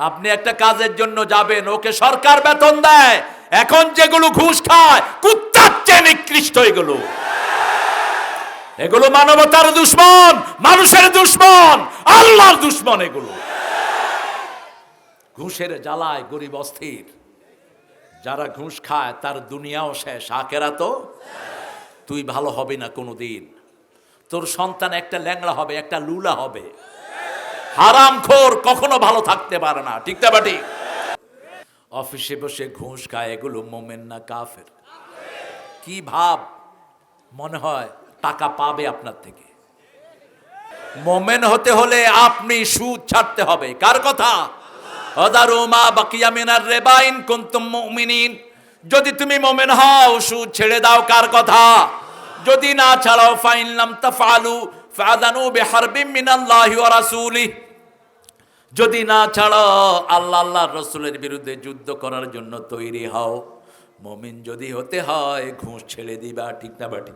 আপনি একটা কাজের জন্য যাবেন, ওকে সরকার বেতন দেয়, এখন যেগুলো ঘুষ খায় কুত্তার চেয়ে নিকৃষ্ট এগুলো। এগুলো মানবতার দুশ্মন, মানুষের দুশ্মন, আল্লাহর দুশ্মন এগুলো। ঘুষের জ্বালায় গরিব অস্থির। যারা ঘুষ খায় তার দুনিয়াও শেষ, আখেরাতও। তুই ভালো হবি না কোনোদিন। তোর সন্তান একটা ল্যাংড়া হবে, একটা লুলা হবে। হারামখোর কখনো ভালো থাকতে পারে না, ঠিক না বাটি? অফিসে বসে ঘুষ খায়, এগুলো মোমেন না কাফের? কি ভাব, মনে হয় টাকা পাবে আপনার থেকে? মোমেন হতে হলে আপনি সুদ ছাড়তে হবে। কার কথা? আদারু মা বাকিয়া মিনার রিবা ইন কুনতুম মুমিনিন। যদি তুমি মোমেন হও, সুদ ছেড়ে দাও। কার কথা? যদি না ছাড়াও, ফাইন লাম তাফআলু ফাআযানু বিহারবিম মিনাল্লাহি ওয়া রাসূলিহি। যদি না ছাড়ো, আল্লাহ আল্লাহর রাসূলের বিরুদ্ধে যুদ্ধ করার জন্য তৈরি হও। মুমিন যদি হতে হয় ঘুষ ছেড়ে দিবা, ঠিক না বাটি?